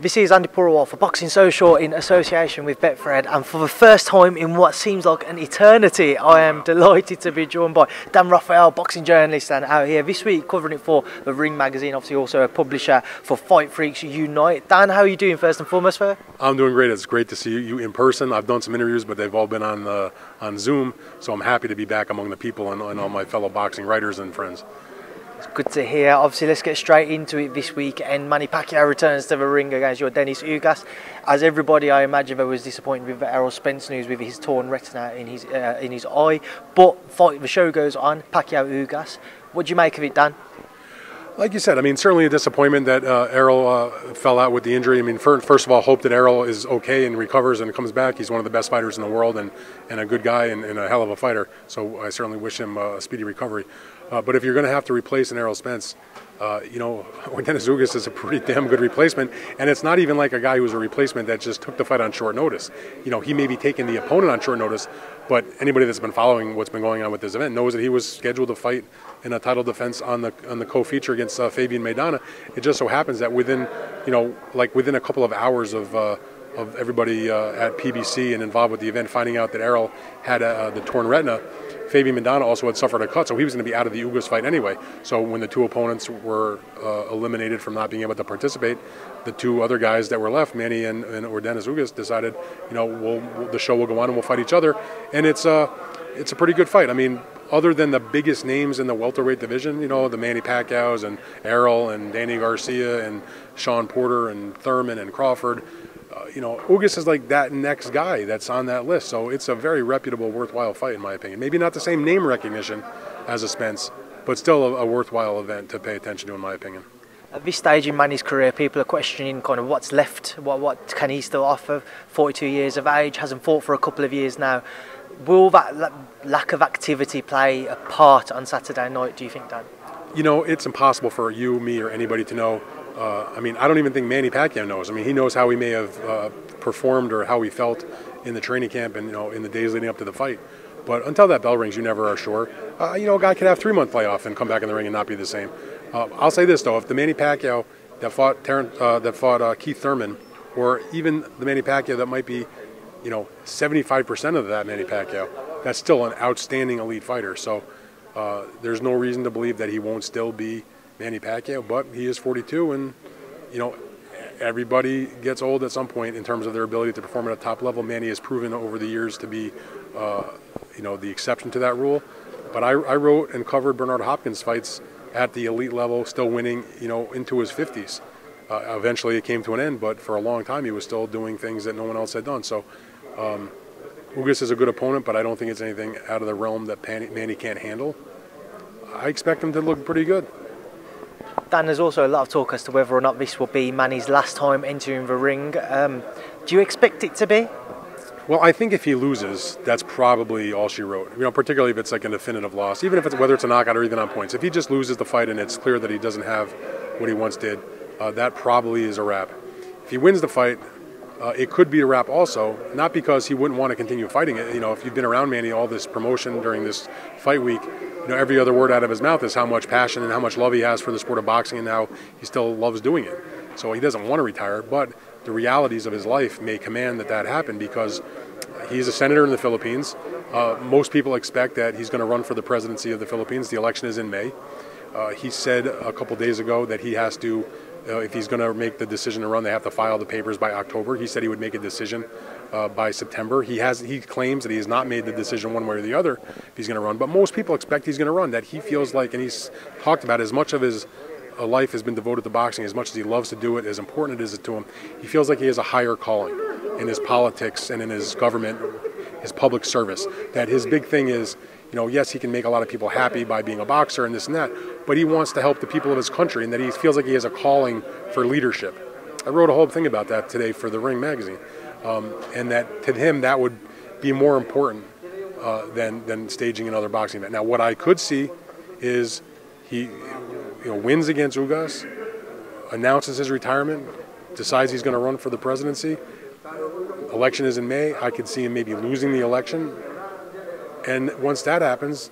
This is Andi Purewal for Boxing Social in association with Betfred, and for the first time in what seems like an eternity, I am delighted to be joined by Dan Rafael, boxing journalist, and out here this week covering it for the Ring magazine, obviously also a publisher for Fight Freaks Unite. Dan, how are you doing first and foremost, sir? I'm doing great. It's great to see you in person. I've done some interviews, but they've all been on Zoom, so I'm happy to be back among the people and all my fellow boxing writers and friends. It's good to hear. Obviously, let's get straight into it this week. And Manny Pacquiao returns to the ring against Yordenis Ugas. As everybody, I imagine, was disappointed with the Errol Spence news with his torn retina in his eye. But the show goes on. Pacquiao-Ugas. What do you make of it, Dan? Like you said, I mean, certainly a disappointment that Errol fell out with the injury. I mean, first of all, hope that Errol is okay and recovers and comes back. He's one of the best fighters in the world and a good guy and a hell of a fighter. So I certainly wish him a speedy recovery. But if you're going to have to replace an Errol Spence, Yordenis Ugas is a pretty damn good replacement. And it's not even like a guy who's a replacement that just took the fight on short notice. You know, he may be taking the opponent on short notice, but anybody that's been following what's been going on with this event knows that he was scheduled to fight in a title defense on the co-feature against Fabian Maidana. It just so happens that within a couple of hours of everybody at PBC and involved with the event finding out that Errol had the torn retina, Fabian Maidana also had suffered a cut, so he was going to be out of the Ugas fight anyway. So when the two opponents were eliminated from not being able to participate, the two other guys that were left, Manny and Yordenis Ugas, decided, the show will go on and we'll fight each other. And it's a pretty good fight. I mean, other than the biggest names in the welterweight division, the Manny Pacquiaos and Errol and Danny Garcia and Sean Porter and Thurman and Crawford, Ugas is like that next guy that's on that list. So it's a very reputable, worthwhile fight, in my opinion. Maybe not the same name recognition as a Spence, but still a worthwhile event to pay attention to, in my opinion. At this stage in Manny's career, people are questioning kind of what's left. What can he still offer? 42 years of age, hasn't fought for a couple of years now. Will that lack of activity play a part on Saturday night, do you think, Dan? It's impossible for you, me, or anybody to know. I mean, I don't even think Manny Pacquiao knows. I mean, he knows how he may have performed or how he felt in the training camp and, in the days leading up to the fight. But until that bell rings, you never are sure. A guy could have 3-month layoff and come back in the ring and not be the same. I'll say this, though. If the Manny Pacquiao that fought Keith Thurman, or even the Manny Pacquiao that might be 75% of that Manny Pacquiao, that's still an outstanding elite fighter. So there's no reason to believe that he won't still be Manny Pacquiao, but he is 42, and everybody gets old at some point in terms of their ability to perform at a top level. Manny has proven over the years to be the exception to that rule. But I wrote and covered Bernard Hopkins fights at the elite level, still winning into his 50s. Eventually it came to an end, but for a long time he was still doing things that no one else had done. So Ugas is a good opponent, but I don't think it's anything out of the realm that Manny can't handle. I expect him to look pretty good. Dan, there's also a lot of talk as to whether or not this will be Manny's last time entering the ring. Do you expect it to be? Well, I think if he loses, that's probably all she wrote. Particularly if it's like a definitive loss, even if whether it's a knockout or even on points. If he just loses the fight and it's clear that he doesn't have what he once did, that probably is a wrap. If he wins the fight, it could be a wrap also, not because he wouldn't want to continue fighting it. If you've been around Manny all this promotion during this fight week, every other word out of his mouth is how much passion and how much love he has for the sport of boxing and how he still loves doing it. So he doesn't want to retire, but the realities of his life may command that happen because he's a senator in the Philippines. Most people expect that he's going to run for the presidency of the Philippines. The election is in May. He said a couple days ago that he has to, if he's going to make the decision to run, they have to file the papers by October. He said he would make a decision by September. He claims that he has not made the decision one way or the other if he's going to run, but most people expect he's going to run, that he feels like, and he's talked about as much of his life has been devoted to boxing, as much as he loves to do it, as important it is to him, he feels like he has a higher calling in his politics and in his government, his public service, that his big thing is, yes, he can make a lot of people happy by being a boxer and this and that, but he wants to help the people of his country, and that he feels like he has a calling for leadership. I wrote a whole thing about that today for the Ring magazine, and that to him that would be more important than staging another boxing event. Now, what I could see is he wins against Ugas, announces his retirement, decides he's going to run for the presidency. Election is in May. I could see him maybe losing the election. And once that happens,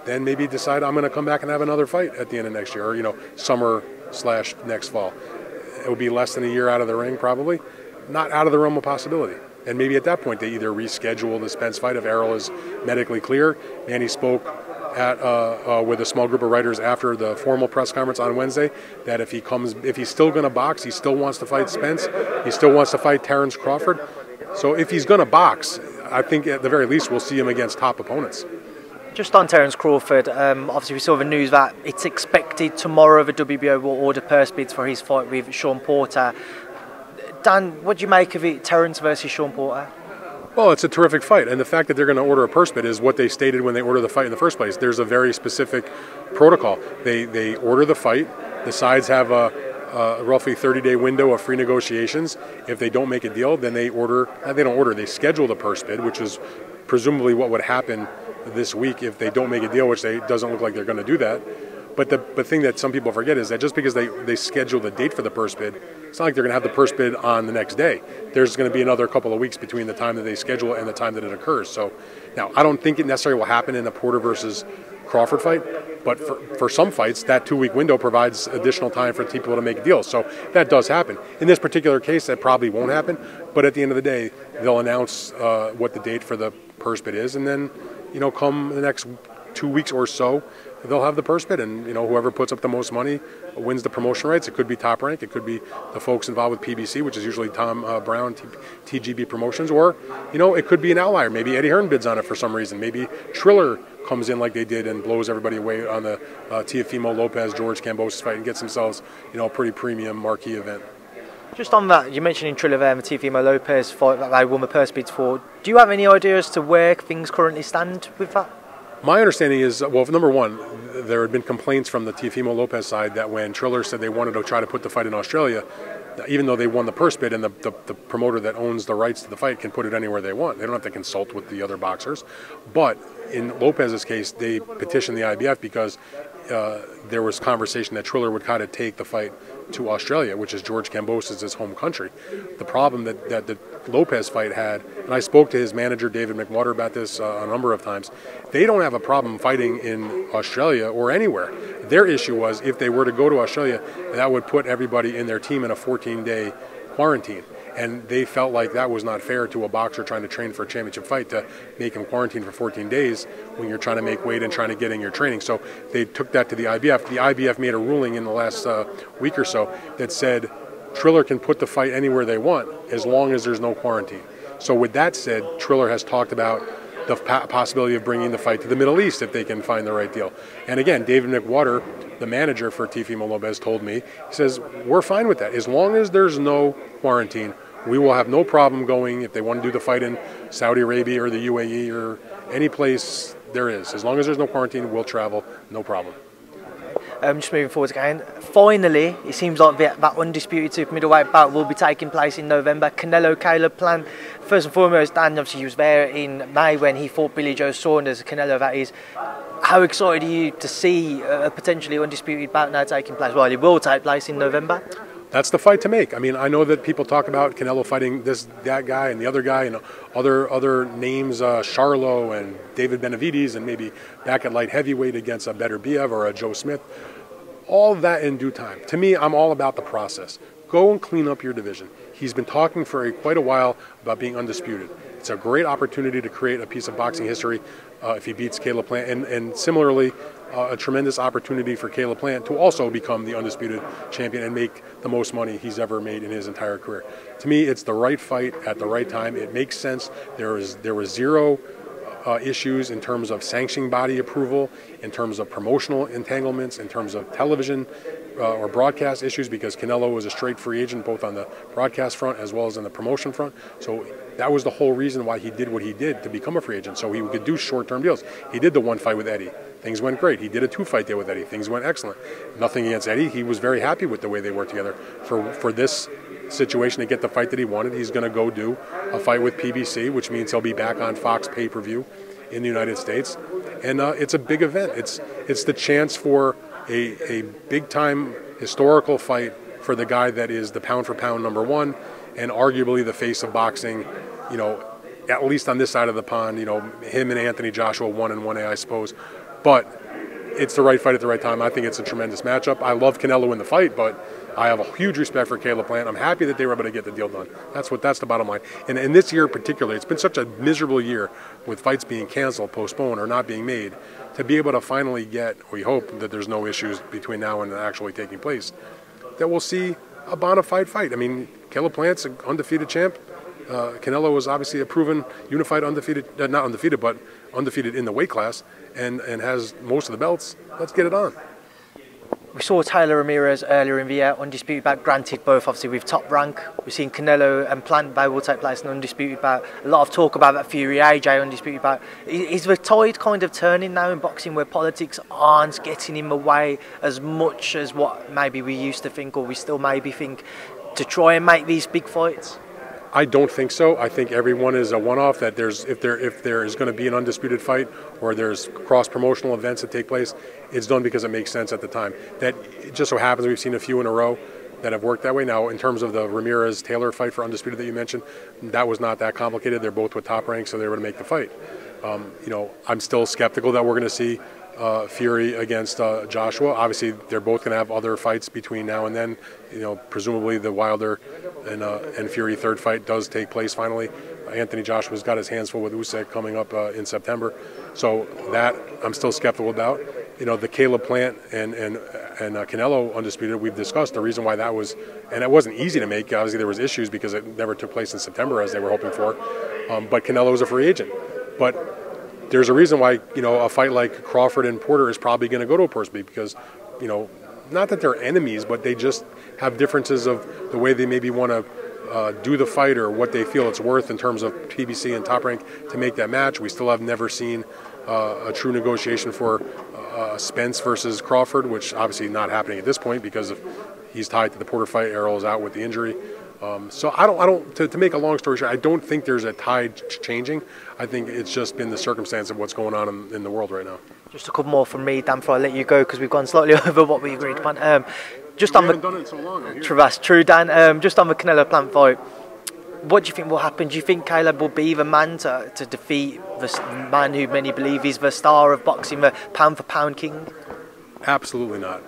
then maybe decide I'm going to come back and have another fight at the end of next year, or, summer/next fall. it would be less than a year out of the ring, probably. Not out of the realm of possibility. And maybe at that point they either reschedule the Spence fight if Errol is medically clear. Manny spoke with a small group of writers after the formal press conference on Wednesday that if he's still going to box, he still wants to fight Spence, he still wants to fight Terrence Crawford. So if he's going to box, I think at the very least we'll see him against top opponents. Just on Terrence Crawford, obviously we saw the news that it's expected tomorrow the WBO will order purse bids for his fight with Sean Porter. Dan, what do you make of it, Terrence versus Sean Porter? Well, it's a terrific fight, and the fact that they're going to order a purse bid is what they stated when they ordered the fight in the first place. There's a very specific protocol. They order the fight. The sides have a roughly 30-day window of free negotiations. If they don't make a deal, then they schedule the purse bid, which is presumably what would happen this week if they don't make a deal, which doesn't look like they're going to do that. But the thing that some people forget is that just because they schedule the date for the purse bid, it's not like they're going to have the purse bid on the next day. There's going to be another couple of weeks between the time that they schedule it and the time that it occurs. So now, I don't think it necessarily will happen in a Porter versus Crawford fight, but for some fights, that 2-week window provides additional time for people to make deals. So that does happen. In this particular case, that probably won't happen, but at the end of the day, they'll announce what the date for the purse bid is, and then, come the next 2 weeks or so, they'll have the purse bid, and whoever puts up the most money wins the promotion rights. It could be Top Rank, it could be the folks involved with PBC, which is usually Tom Brown, TGB Promotions, or it could be an outlier. Maybe Eddie Hearn bids on it for some reason. Maybe Triller comes in like they did and blows everybody away on the Teofimo Lopez George Kambosos fight and gets themselves a pretty premium marquee event. Just on that, you mentioned in Triller there, the Teofimo Lopez fight that they won the purse bids for. Do you have any idea as to where things currently stand with that? My understanding is, well, number one, there had been complaints from the Teofimo Lopez side that when Triller said they wanted to try to put the fight in Australia, even though they won the purse bid and the promoter that owns the rights to the fight can put it anywhere they want. They don't have to consult with the other boxers. But in Lopez's case, they petitioned the IBF because there was conversation that Triller would kind of take the fight to Australia, which is George Kambosos' home country. The problem that the Lopez fight had, and I spoke to his manager, David McWater, about this a number of times, they don't have a problem fighting in Australia or anywhere. Their issue was if they were to go to Australia, that would put everybody in their team in a 14-day quarantine. And they felt like that was not fair to a boxer trying to train for a championship fight to make him quarantine for 14 days when you're trying to make weight and trying to get in your training. So they took that to the IBF. The IBF made a ruling in the last week or so that said Triller can put the fight anywhere they want as long as there's no quarantine. So with that said, Triller has talked about the possibility of bringing the fight to the Middle East if they can find the right deal. And again, David McWater, the manager for Teofimo Lopez, told me, he says, we're fine with that. As long as there's no quarantine, we will have no problem going if they want to do the fight in Saudi Arabia or the UAE or any place there is. As long as there's no quarantine, we'll travel, no problem. Just moving forward again, finally, it seems like that undisputed super middleweight bout will be taking place in November. Canelo-Plant. First and foremost, Dan, obviously he was there in May when he fought Billy Joe Saunders, Canelo that is. How excited are you to see a potentially undisputed bout now taking place? Well, it will take place in November. That's the fight to make. I mean, I know that people talk about Canelo fighting that guy and the other guy and other names, Charlo and David Benavides, and maybe back at light heavyweight against a Beterbiev or a Joe Smith. All of that in due time. To me, I'm all about the process. Go and clean up your division. He's been talking for quite a while about being undisputed. It's a great opportunity to create a piece of boxing history if he beats Caleb-Plant, and similarly, a tremendous opportunity for Caleb-Plant to also become the undisputed champion and make the most money he's ever made in his entire career. To me, it's the right fight at the right time. It makes sense. There was zero issues in terms of sanctioning body approval, in terms of promotional entanglements, in terms of television or broadcast issues, because Canelo was a straight free agent both on the broadcast front as well as on the promotion front. So that was the whole reason why he did what he did to become a free agent, so he could do short-term deals. He did the one fight with Eddie. Things went great. He did a 2-fight deal with Eddie. Things went excellent. Nothing against Eddie. He was very happy with the way they worked together. For this situation to get the fight that he wanted, he's going to go do a fight with PBC, which means he'll be back on Fox pay-per-view in the United States. And it's a big event. It's the chance for a big-time historical fight for the guy that is the pound-for-pound #1 and arguably the face of boxing, at least on this side of the pond. Him and Anthony Joshua 1 and 1A, I suppose. But it's the right fight at the right time. I think it's a tremendous matchup. I love Canelo in the fight, but I have a huge respect for Caleb-Plant. I'm happy that they were able to get the deal done. That's the bottom line. And in this year particularly, it's been such a miserable year with fights being canceled, postponed, or not being made. To be able to finally get, we hope that there's no issues between now and actually taking place, that we'll see a bona fide fight. I mean, Caleb-Plant's an undefeated champ. Canelo was obviously a proven unified undefeated, not undefeated, but undefeated in the weight class, and has most of the belts. Let's get it on. We saw Taylor Ramirez earlier in the year, undisputed bout, granted both obviously with top rank. We've seen Canelo and Plant bout will take place in undisputed bout. A lot of talk about that Fury AJ undisputed bout. Is the tide kind of turning now in boxing where politics aren't getting in the way as much as what maybe we used to think, or we still maybe think, to try and make these big fights? I don't think so. I think everyone is a one-off. That if there is going to be an undisputed fight, or there's cross-promotional events that take place, it's done because it makes sense at the time. That it just so happens we've seen a few in a row that have worked that way. Now, in terms of the Ramirez-Taylor fight for undisputed that you mentioned, that was not that complicated. They're both with top ranks, so they were going to make the fight. I'm still skeptical that we're going to see Fury against Joshua. Obviously, they're both going to have other fights between now and then. Presumably the Wilder and Fury third fight does take place finally. Anthony Joshua's got his hands full with Usyk coming up in September, so that I'm still skeptical about. The Caleb-Plant and Canelo undisputed, we've discussed the reason why that was, and it wasn't easy to make. Obviously, there was issues because it never took place in September as they were hoping for. But Canelo was a free agent, but there's a reason why a fight like Crawford and Porter is probably going to go to a purse beat, because not that they're enemies, but they just have differences of the way they maybe want to do the fight, or what they feel it's worth in terms of PBC and top rank to make that match. We still have never seen a true negotiation for Spence versus Crawford, which obviously not happening at this point because he's tied to the Porter fight. Errol's out with the injury. So I don't. To make a long story short, I don't think there's a tide changing. I think it's just been the circumstance of what's going on in the world right now. Just a couple more from me, Dan, before I let you go, because we've gone slightly over what we agreed upon. Just we on haven't done it so long. True, Dan. Just on the Canelo-Plant fight, what do you think will happen? Do you think Caleb will be the man to defeat the man who many believe is the star of boxing, the pound-for-pound king? Absolutely not.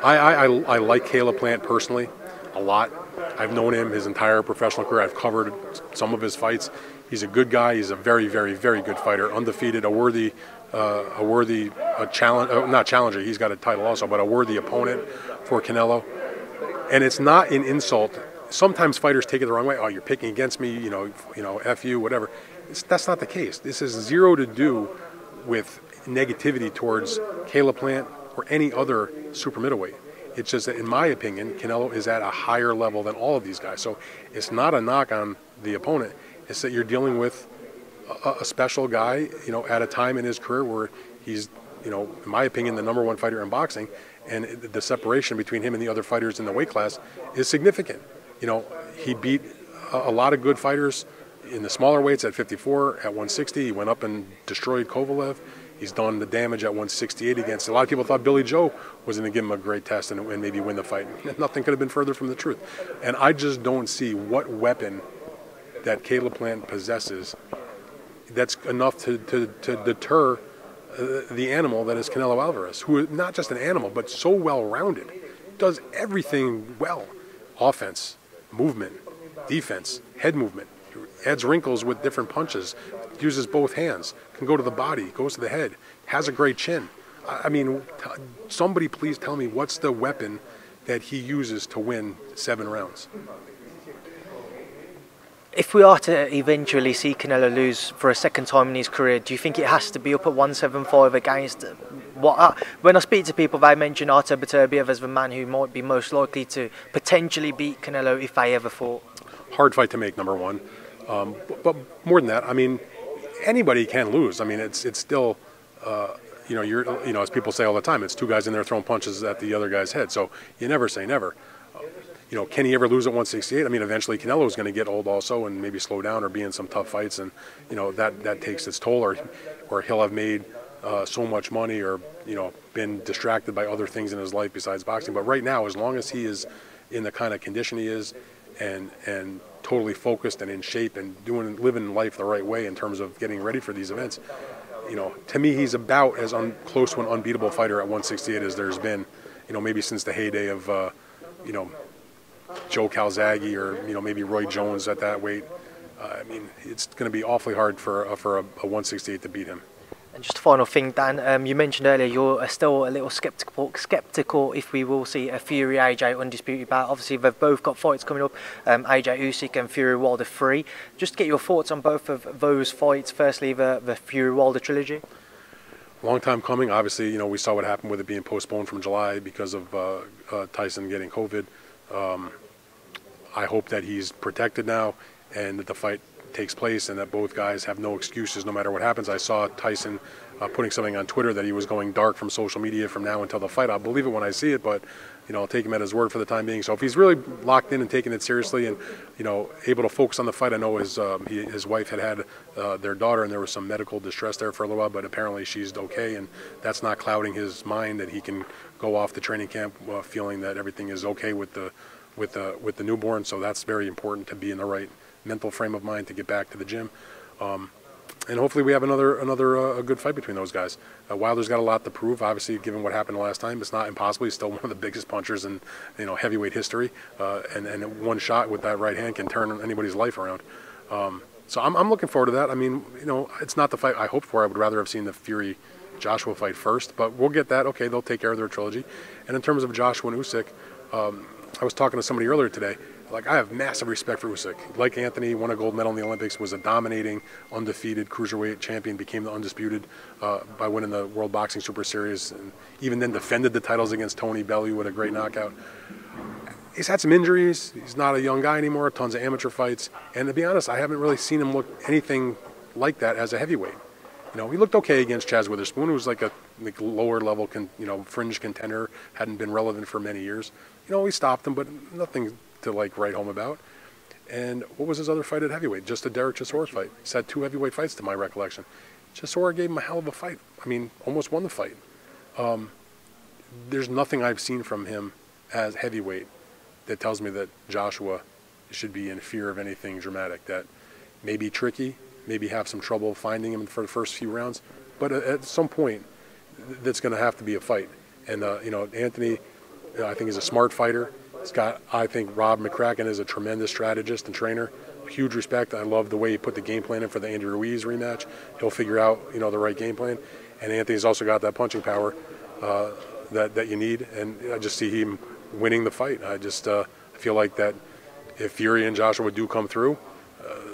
I like Caleb-Plant personally a lot. I've known him his entire professional career. I've covered some of his fights. He's a good guy. He's a very, very, very good fighter. Undefeated, a worthy challenge. Not challenger. He's got a title also, but a worthy opponent for Canelo. And it's not an insult. Sometimes fighters take it the wrong way. Oh, you're picking against me. F you, whatever. That's not the case. This has zero to do with negativity towards Caleb-Plant or any other super middleweight. It's just that, in my opinion, Canelo is at a higher level than all of these guys. So it's not a knock on the opponent. It's that you're dealing with a special guy, at a time in his career where he's, in my opinion, the #1 fighter in boxing, and the separation between him and the other fighters in the weight class is significant. He beat a lot of good fighters in the smaller weights at 54, at 160. He went up and destroyed Kovalev. He's done the damage at 168 against. A lot of people thought Billy Joe was going to give him a great test and maybe win the fight. Nothing could have been further from the truth. And I just don't see what weapon that Caleb-Plant possesses that's enough to deter the animal that is Canelo Alvarez, who is not just an animal, but so well-rounded. Does everything well. Offense, movement, defense, head movement. Adds wrinkles with different punches, uses both hands, can go to the body, goes to the head, has a great chin. I mean, somebody please tell me what's the weapon that he uses to win 7 rounds. If we are to eventually see Canelo lose for a second time in his career, do you think it has to be up at 175 against what? When I speak to people, they mention Artur Beterbiev as the man who might be most likely to potentially beat Canelo if they ever fought. Hard fight to make, #1. But more than that, I mean, anybody can lose. I mean, it's still, as people say all the time, it's 2 guys in there throwing punches at the other guy's head. So you never say never. Can he ever lose at 168? I mean, eventually Canelo is going to get old also and maybe slow down or be in some tough fights, and that takes its toll, or he'll have made so much money or been distracted by other things in his life besides boxing. But right now, as long as he is in the kind of condition he is, and totally focused and in shape and living life the right way in terms of getting ready for these events, to me, he's about as close to an unbeatable fighter at 168 as there's been, maybe since the heyday of, Joe Calzaghe or, maybe Roy Jones at that weight. I mean, it's going to be awfully hard for a 168 to beat him. And just a final thing, Dan, you mentioned earlier you're still a little sceptical if we will see a Fury AJ undisputed bout. Obviously, they've both got fights coming up, AJ Usyk and Fury Wilder 3. Just to get your thoughts on both of those fights. Firstly, the Fury Wilder trilogy. Long time coming. Obviously, we saw what happened with it being postponed from July because of Tyson getting COVID. I hope that he's protected now and that the fight takes place and that both guys have no excuses no matter what happens. I saw Tyson putting something on Twitter that he was going dark from social media from now until the fight. I'll believe it when I see it, but I'll take him at his word for the time being. So if he's really locked in and taking it seriously and able to focus on the fight, I know his wife had their daughter and there was some medical distress there for a little while, but apparently she's okay and that's not clouding his mind, that he can go off the training camp feeling that everything is okay with the newborn. So that's very important, to be in the right mental frame of mind to get back to the gym, and hopefully we have another good fight between those guys. Wilder's got a lot to prove, obviously, given what happened last time. It's not impossible. He's still one of the biggest punchers in heavyweight history, and one shot with that right hand can turn anybody's life around. So I'm looking forward to that. I mean, it's not the fight I hoped for. I would rather have seen the Fury Joshua fight first, but we'll get that. Okay, they'll take care of their trilogy. And in terms of Joshua and Usyk, I was talking to somebody earlier today. I have massive respect for Usyk. Like Anthony, won a gold medal in the Olympics, was a dominating, undefeated cruiserweight champion, became the undisputed by winning the World Boxing Super Series, and even then defended the titles against Tony Bellew with a great knockout. He's had some injuries. He's not a young guy anymore, tons of amateur fights. And to be honest, I haven't really seen him look anything like that as a heavyweight. He looked okay against Chaz Witherspoon, who was like a lower level, fringe contender, hadn't been relevant for many years. He stopped him, but nothing to write home about. And what was his other fight at heavyweight? Just a Derek Chisora fight. He's had 2 heavyweight fights to my recollection. Chisora gave him a hell of a fight. I mean, almost won the fight. There's nothing I've seen from him as heavyweight that tells me that Joshua should be in fear of anything dramatic. That may be tricky, maybe have some trouble finding him for the first few rounds, but at some point, that's going to have to be a fight. And Anthony, I think, is a smart fighter. I think Rob McCracken is a tremendous strategist and trainer. Huge respect. I love the way he put the game plan in for the Andy Ruiz rematch. He'll figure out, the right game plan. And Anthony's also got that punching power that you need. And I just see him winning the fight. I just feel like that if Fury and Joshua do come through,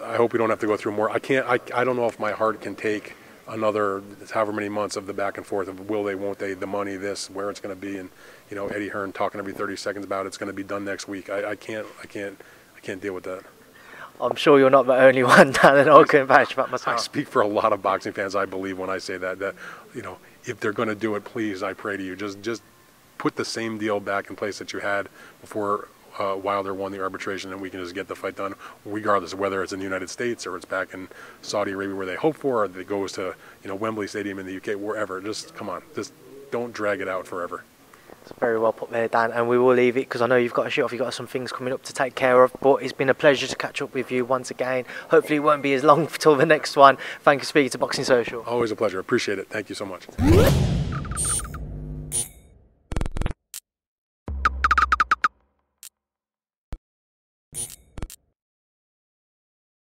I hope we don't have to go through more. I don't know if my heart can take another however many months of the back and forth of will they, won't they, the money, this, where it's going to be, and Eddie Hearn talking every 30 seconds about it's going to be done next week. I can't deal with that. I'm sure you're not the only one, Dan, and I can vouch about myself. I speak for a lot of boxing fans, I believe, when I say that if they're going to do it, please, I pray to you, just put the same deal back in place that you had before Wilder won the arbitration, and we can just get the fight done, regardless of whether it's in the United States or it's back in Saudi Arabia where they hope for, or it goes to Wembley Stadium in the UK, wherever. Just come on, just don't drag it out forever. It's very well put there, Dan, and we will leave it because I know you've got to shoot off. You've got some things coming up to take care of, but it's been a pleasure to catch up with you once again. Hopefully it won't be as long till the next one. Thank you for speaking to Boxing Social. Always a pleasure. Appreciate it. Thank you so much.